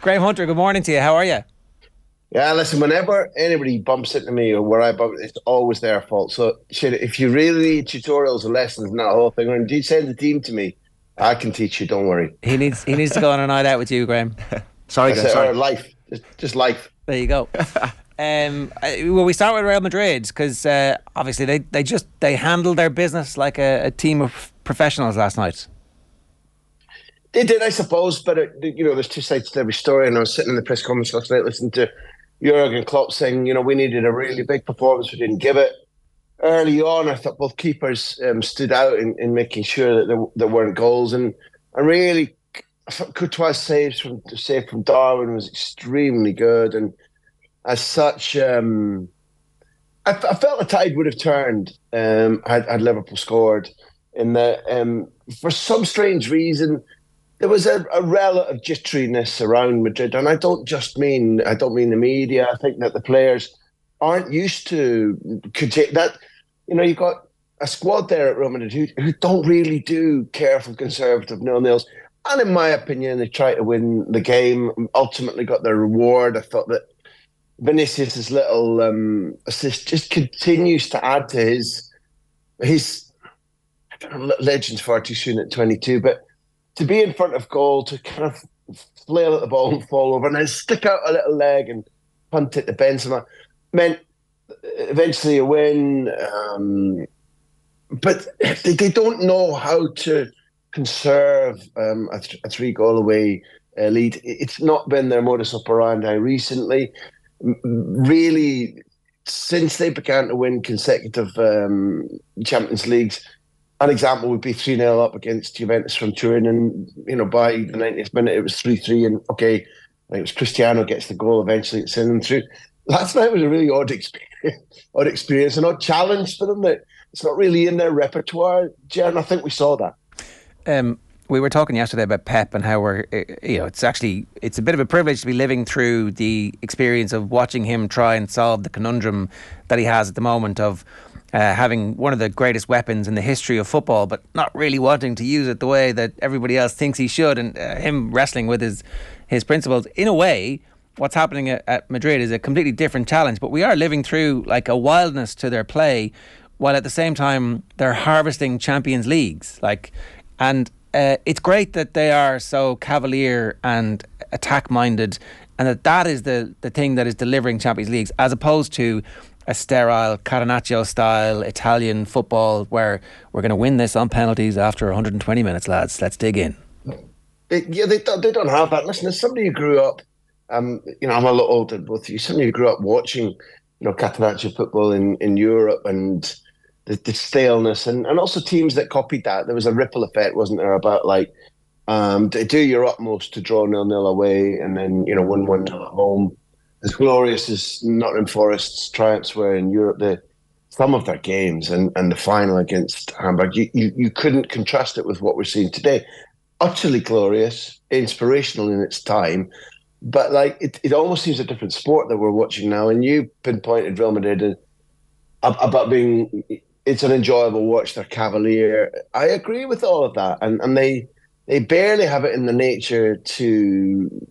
Graham Hunter, good morning to you. How are you? Yeah, listen, whenever anybody bumps into me or where I bump, it's always their fault. So, shit, if you really need tutorials or lessons and that whole thing, or indeed send the team to me, I can teach you, don't worry. He needs to go on a night out with you, Graham. Sorry, That's Graham, it, sorry. or life, just life. There you go. Well, we start with Real Madrid because obviously they handled their business like a team of professionals last night. They did, I suppose, but there's two sides to every story. And I was sitting in the press conference last night listening to Jurgen Klopp saying, we needed a really big performance. We didn't give it. Early on, I thought both keepers stood out in making sure that there weren't goals. And I really, I thought Courtois' save from Darwin was extremely good. And as such, I felt the tide would have turned had Liverpool scored. In that, for some strange reason, there was a relative jitteriness around Madrid, and I don't mean the media. I think that the players aren't used to could take that. You've got a squad there at Real Madrid who don't really do careful, conservative nil-nils. And in my opinion, they tried to win the game, ultimately got their reward. I thought that Vinicius' little assist just continues to add to his I don't know, legend's far too soon at 22, but to be in front of goal, to kind of flail at the ball and fall over and then stick out a little leg and punt it to Benzema meant eventually a win. But they don't know how to conserve a three-goal away lead. It's not been their modus operandi recently. Really, since they began to win consecutive Champions Leagues, an example would be 3-0 up against Juventus from Turin, and by the 90th minute it was 3-3, and okay, I think it was Cristiano gets the goal eventually to send them through. Last night was a really odd experience, an odd challenge for them that it's not really in their repertoire, Jen. I think we saw that. We were talking yesterday about Pep and how it's a bit of a privilege to be living through the experience of watching him try and solve the conundrum that he has at the moment of having one of the greatest weapons in the history of football, but not really wanting to use it the way that everybody else thinks he should, and him wrestling with his principles. In a way, what's happening at Madrid is a completely different challenge, but we are living through like a wildness to their play, while at the same time they're harvesting Champions Leagues. It's great that they are so cavalier and attack-minded, and that is the thing that is delivering Champions Leagues, as opposed to a sterile Catenaccio-style Italian football where we're going to win this on penalties after 120 minutes, lads. Let's dig in. They don't have that. Listen, as somebody who grew up, I'm a lot older than both of you, somebody who grew up watching, Catenaccio football in Europe and the staleness and also teams that copied that. There was a ripple effect, wasn't there, about do your utmost to draw 0-0 away and then, win 1-0 at home. As glorious as Nottingham Forest's triumphs were in Europe, some of their games and the final against Hamburg, you couldn't contrast it with what we're seeing today. Utterly glorious, inspirational in its time, but it almost seems a different sport that we're watching now. And you pinpointed Real Madrid about being, it's an enjoyable watch. They're cavalier. I agree with all of that, and they barely have it in the nature to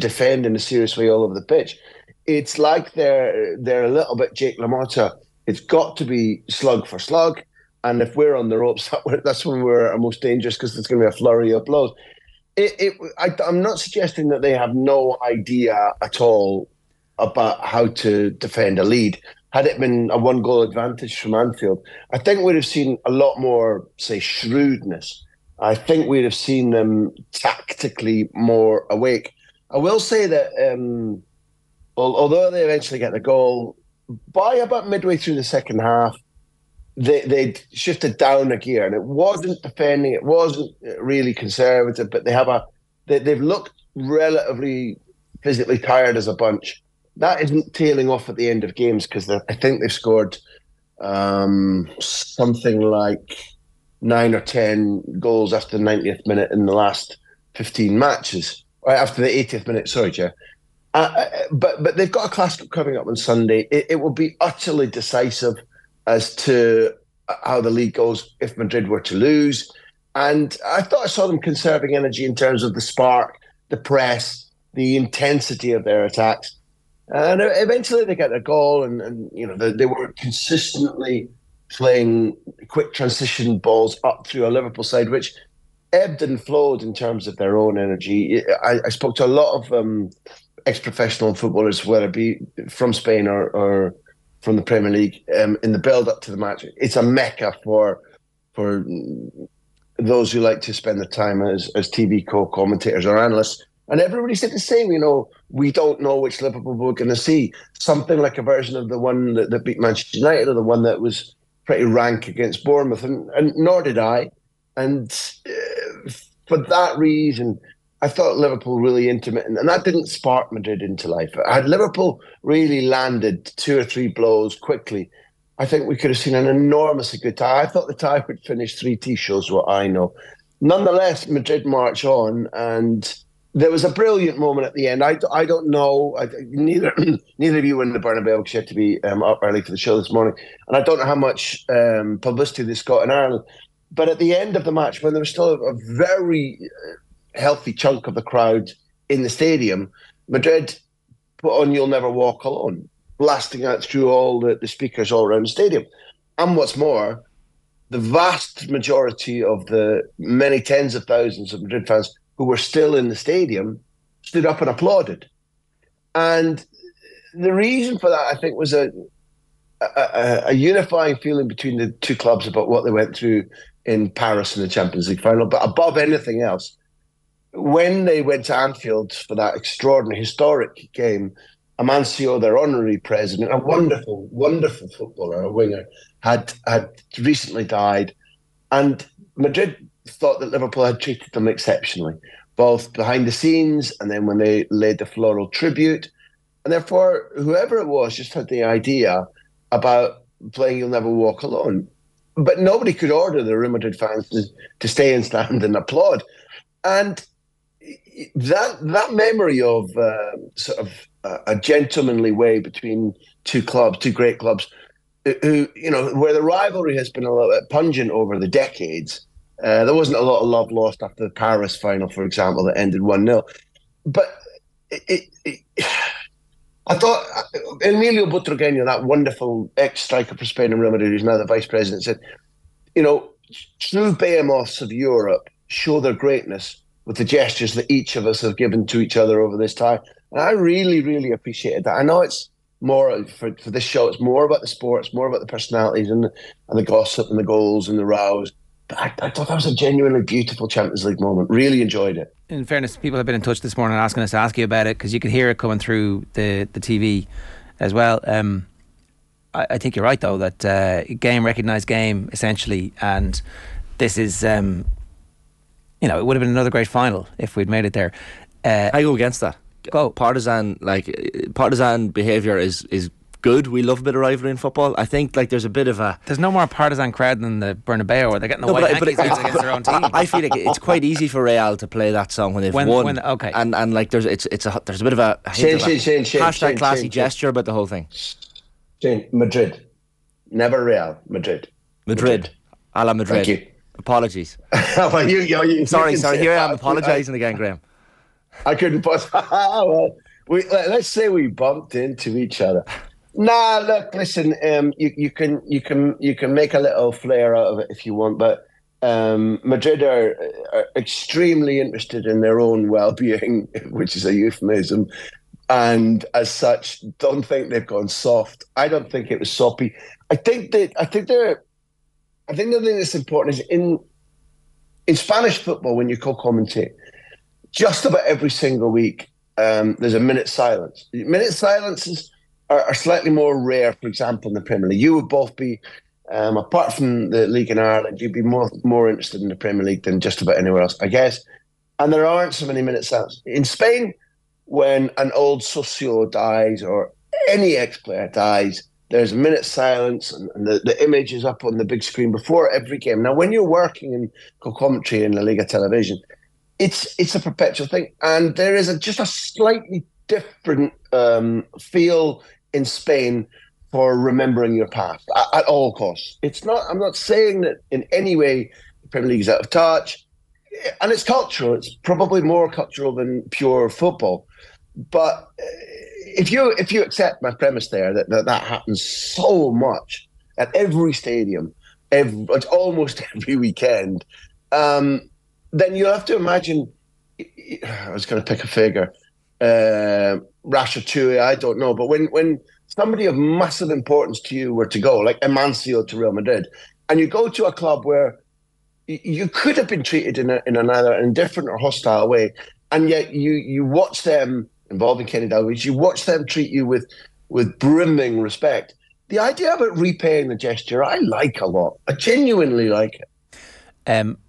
defend in a serious way all over the pitch. It's like they're a little bit Jake LaMotta. It's got to be slug for slug, and if we're on the ropes, that's when we're our most dangerous, because there's going to be a flurry of blows. I'm not suggesting that they have no idea at all about how to defend a lead. Had it been a one-goal advantage from Anfield, I think we'd have seen a lot more, say, shrewdness. I think we'd have seen them tactically more awake. I will say that although they eventually get the goal, by about midway through the second half, they'd shifted down a gear, and it wasn't defending, it wasn't really conservative, but they've looked relatively physically tired as a bunch. That isn't tailing off at the end of games, because I think they've scored something like 9 or 10 goals after the 90th minute in the last 15 matches. Or after the 80th minute, sorry, Jeff. But they've got a Classic coming up on Sunday. It will be utterly decisive as to how the league goes if Madrid were to lose. And I thought I saw them conserving energy in terms of the spark, the press, the intensity of their attacks. And eventually they get a goal, and they were consistently playing quick transition balls up through a Liverpool side, which ebbed and flowed in terms of their own energy. I spoke to a lot of ex-professional footballers, whether it be from Spain or from the Premier League, in the build-up to the match. It's a mecca for those who like to spend their time as TV co-commentators or analysts. And everybody said the same, we don't know which Liverpool we're going to see. Something like a version of the one that beat Manchester United, or the one that was pretty rank against Bournemouth, and nor did I. And for that reason, I thought Liverpool really intermittent, and that didn't spark Madrid into life. Had Liverpool really landed 2 or 3 blows quickly, I think we could have seen an enormously good tie. I thought the tie would finish 3-2, shows what I know. Nonetheless, Madrid march on, and there was a brilliant moment at the end. I don't know. Neither of you were in the Bernabeu, because you had to be up early for the show this morning. And I don't know how much publicity this got in Ireland. But at the end of the match, when there was still a very healthy chunk of the crowd in the stadium, Madrid put on "You'll Never Walk Alone," blasting out through all the speakers all around the stadium. And what's more, the vast majority of the many tens of thousands of Madrid fans who were still in the stadium stood up and applauded. And the reason for that, I think, was a unifying feeling between the two clubs about what they went through in Paris in the Champions League final. But above anything else, when they went to Anfield for that extraordinary, historic game, Amancio, their honorary president, a wonderful, wonderful footballer, a winger, had recently died. And Madrid thought that Liverpool had treated them exceptionally, both behind the scenes and then when they laid the floral tribute. And therefore, whoever it was just had the idea about playing "You'll Never Walk Alone." But nobody could order the Real Madrid fans to stay and stand and applaud. And that memory of sort of a gentlemanly way between two great clubs, who, where the rivalry has been a little bit pungent over the decades. There wasn't a lot of love lost after the Paris final, for example, that ended 1-0. But I thought Emilio Butragueño, that wonderful ex-striker for Spain and Real Madrid, who's now the vice president, said, true behemoths of Europe show their greatness with the gestures that each of us have given to each other over this time. And I really, really appreciated that. I know it's more, for this show, it's more about the sports, more about the personalities and the gossip and the goals and the rows. But I thought that was a genuinely beautiful Champions League moment. Really enjoyed it. In fairness, people have been in touch this morning asking us to ask you about it, because you could hear it coming through the TV as well. I think you're right, though, that game recognised game, essentially, and this is, it would have been another great final if we'd made it there. I go against that. Go. Partisan behaviour is good. We love a bit of rivalry in football. I think there's a bit of a... There's no more partisan crowd than the Bernabeu, where they're getting the white hankies against their own team. I feel like it's quite easy for Real to play that song when they've won. Okay. And there's a bit of a hashtag classy gesture about the whole thing. Shane, Madrid. Never Real. Madrid. A la Madrid. Thank you. Apologies. Well, you sorry. Here I am apologising again, Graham. I couldn't possibly... Well, let's say we bumped into each other. Nah, look, listen. You can make a little flair out of it if you want, but Madrid are extremely interested in their own well-being, which is a euphemism, and as such, don't think they've gone soft. I don't think it was soppy. I think the thing that's important is in Spanish football, when you co-commentate, just about every single week, there's a minute's silence. Minute silences are slightly more rare, for example, in the Premier League. You would both be, apart from the league in Ireland, you'd be more interested in the Premier League than just about anywhere else, I guess. And there aren't so many minute silences. In Spain, when an old socio dies or any ex-player dies, there's a minute's silence, and the image is up on the big screen before every game. Now, when you're working in co-commentary in La Liga television, it's a perpetual thing, and there is just a slightly different feel in Spain for remembering your past at all costs. I'm not saying that in any way the Premier League is out of touch, and it's cultural. It's probably more cultural than pure football. But if you accept my premise there that happens so much at every stadium, almost every weekend, then you have to imagine. I was going to pick a figure, Ratatouille, I don't know, but when somebody of massive importance to you were to go, like Amancio to Real Madrid, and you go to a club where you could have been treated in an either indifferent or hostile way, and yet you watch them, involving Kenny Dalglish, you watch them treat you with brimming respect. The idea about repaying the gesture, I like a lot. I genuinely like it.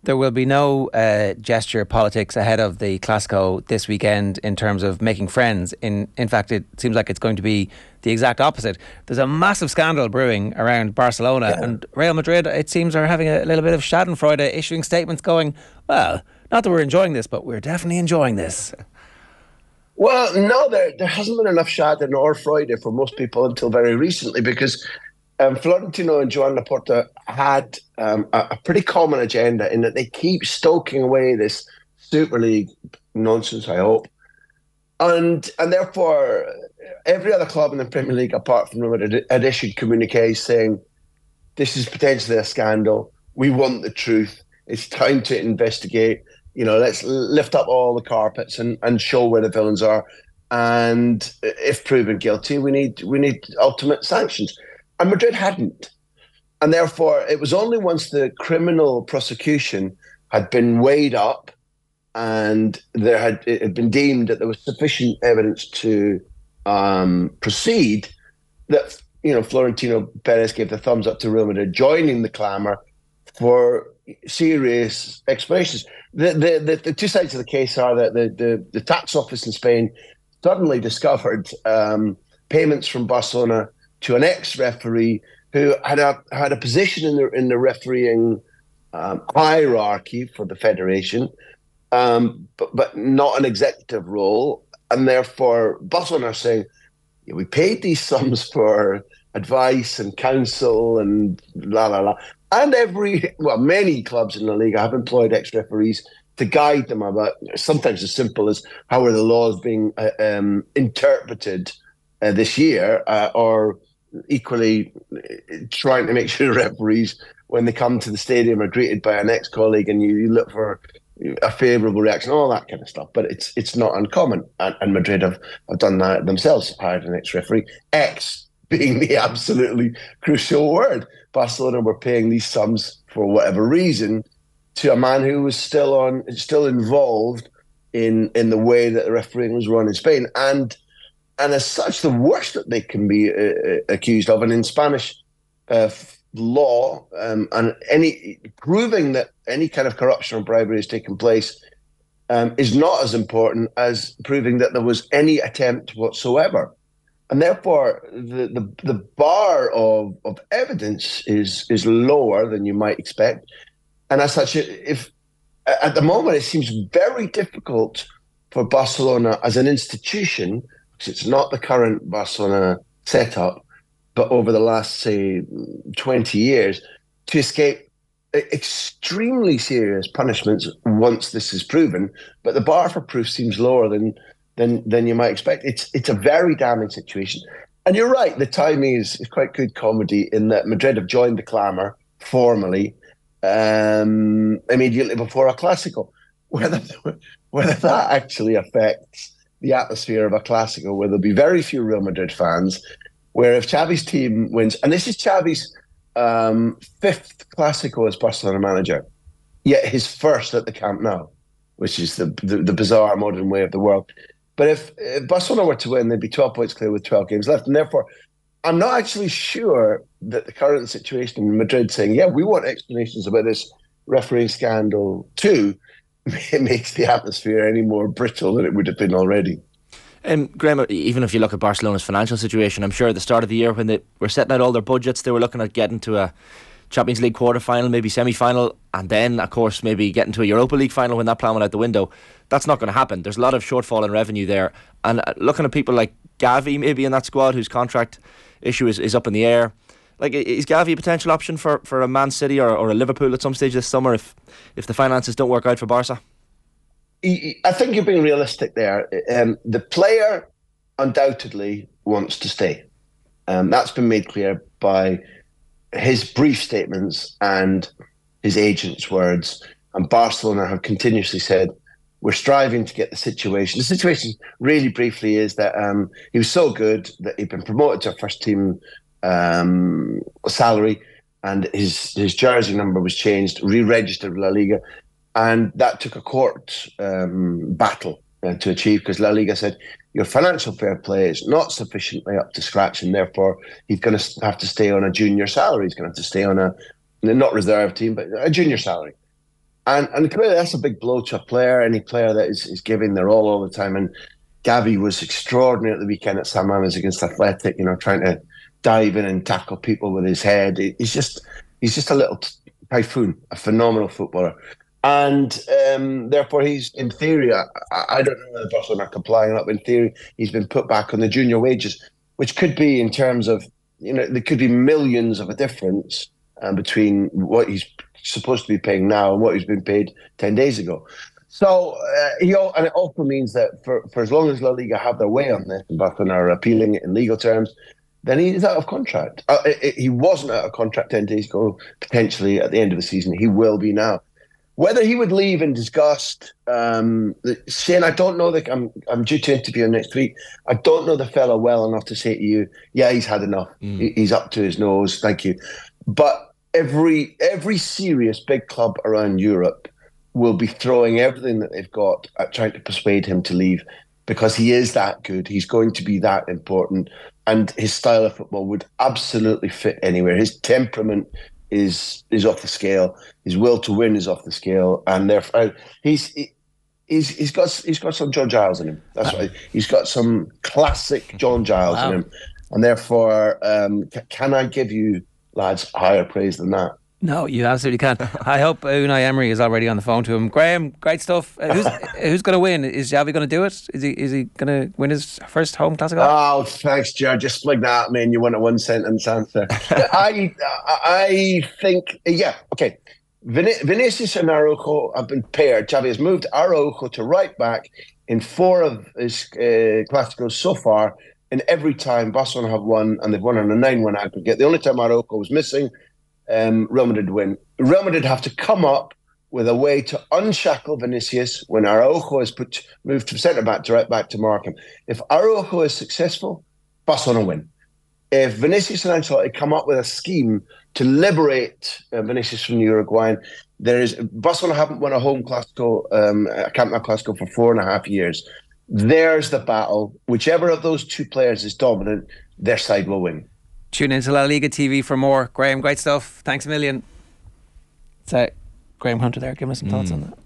There will be no gesture politics ahead of the Clásico this weekend in terms of making friends. In fact, it seems like it's going to be the exact opposite. There's a massive scandal brewing around Barcelona, and Real Madrid, it seems, are having a little bit of schadenfreude, issuing statements going, well, not that we're enjoying this, but we're definitely enjoying this. Well, no, there hasn't been enough Schaden or Freude for most people until very recently, because Florentino and Joan Laporta had a pretty common agenda in that they keep stoking away this Super League nonsense, I hope. And therefore, every other club in the Premier League, apart from Real Madrid, had issued communiques saying, this is potentially a scandal. We want the truth. It's time to investigate. Let's lift up all the carpets and show where the villains are. And if proven guilty, we need ultimate sanctions. And Madrid hadn't. And therefore, it was only once the criminal prosecution had been weighed up and it had been deemed that there was sufficient evidence to proceed that Florentino Perez gave the thumbs up to Real Madrid, joining the clamour for serious explanations. The two sides of the case are that the tax office in Spain suddenly discovered payments from Barcelona to an ex-referee who had a position in the refereeing hierarchy for the federation, but not an executive role, and therefore Barcelona are saying, we paid these sums for advice and counsel and la la la, and many clubs in the Liga have employed ex-referees to guide them about sometimes as simple as how are the laws being interpreted this year, or equally trying to make sure referees, when they come to the stadium, are greeted by an ex-colleague and you look for a favourable reaction, all that kind of stuff. But it's not uncommon. And Madrid have done that themselves, hired an ex-referee, ex being the absolutely crucial word. Barcelona were paying these sums for whatever reason to a man who was still involved in the way that the refereeing was run in Spain. And as such, the worst that they can be accused of, and in Spanish law, and proving that any kind of corruption or bribery has taken place, is not as important as proving that there was any attempt whatsoever. And therefore, the bar of evidence is lower than you might expect. And as such, if at the moment it seems very difficult for Barcelona as an institution, it's not the current Barcelona setup, but over the last, say, 20 years, to escape extremely serious punishments once this is proven. But the bar for proof seems lower than you might expect. It's a very damning situation. And you're right, the timing is quite good comedy in that Madrid have joined the clamour formally immediately before a Clásico. Whether that actually affects the atmosphere of a Clásico, where there'll be very few Real Madrid fans, where if Xavi's team wins, and this is Xavi's fifth Clásico as Barcelona manager, yet his first at the Camp Nou, which is the bizarre modern way of the world. But if Barcelona were to win, they'd be 12 points clear with 12 games left. And therefore, I'm not actually sure that the current situation in Madrid saying, yeah, we want explanations about this refereeing scandal too, it makes the atmosphere any more brittle than it would have been already. Graham, even if you look at Barcelona's financial situation, I'm sure at the start of the year when they were setting out all their budgets, they were looking at getting to a Champions League quarter-final, maybe semi-final, and then, of course, maybe getting to a Europa League final when that plan went out the window. That's not going to happen. There's a lot of shortfall in revenue there. And looking at people like Gavi, maybe in that squad, whose contract issue is up in the air, like, is Gavi a potential option for a Man City or a Liverpool at some stage this summer if the finances don't work out for Barca? I think you're being realistic there. The player undoubtedly wants to stay. That's been made clear by his brief statements and his agent's words. And Barcelona have continuously said, we're striving to get the situation. The situation, really briefly, is that he was so good that he'd been promoted to a first team salary, and his jersey number was changed, re-registered with La Liga, and that took a court battle to achieve, because La Liga said your financial fair play is not sufficiently up to scratch, and therefore he's going to have to stay on a junior salary. He's going to have to stay on a not reserve team, but a junior salary. And clearly that's a big blow to a player, any player that is giving their all the time. And Gavi was extraordinary at the weekend at San Mamés against Athletic, trying to dive in and tackle people with his head. He's just a little typhoon, a phenomenal footballer. And therefore he's, in theory, I don't know whether Barcelona are complying or not, but in theory he's been put back on the junior wages, which could be, in terms of, there could be millions of a difference between what he's supposed to be paying now and what he's been paid 10 days ago. So, and it also means that for as long as La Liga have their way on this and Barcelona are appealing it in legal terms, then he's out of contract. He wasn't out of contract 10 days ago, potentially at the end of the season. He will be now. Whether he would leave in disgust, Shane, I don't know. I'm due to interview him next week. I don't know the fella well enough to say to you, yeah, he's had enough. He's up to his nose. Thank you. But every serious big club around Europe will be throwing everything that they've got at trying to persuade him to leave, because he is that good. He's going to be that important, and his style of football would absolutely fit anywhere. His temperament is off the scale. His will to win is off the scale, and therefore he's got some John Giles in him. That's right. He's got some classic John Giles in him, and therefore, can I give you, lads, higher praise than that? No, you absolutely can't. I hope Unai Emery is already on the phone to him. Graham, great stuff. Who's going to win? Is Xavi going to do it? Is he going to win his first home Classico? Oh, thanks, Jared. Just like that, man. You want a one-sentence answer. I think, yeah, okay. Vinicius and Araujo have been paired. Xavi has moved Araujo to right back in 4 of his Clásicos so far. And every time Barcelona have won, and they've won on a 9-1 aggregate. The only time Araujo was missing, Real Madrid win. Real Madrid have to come up with a way to unshackle Vinicius when Araujo is moved from centre-back to right-back to mark him. If Araujo is successful, Barcelona win. If Vinicius and Ancelotti come up with a scheme to liberate Vinicius from the Uruguayan, Barcelona haven't won a home Clásico, a Camp Nou Clásico for 4.5 years. There's the battle. Whichever of those two players is dominant, their side will win. Tune into La Liga TV for more. Graham, great stuff. Thanks a million. So, Graham Hunter there, giving us some thoughts on that.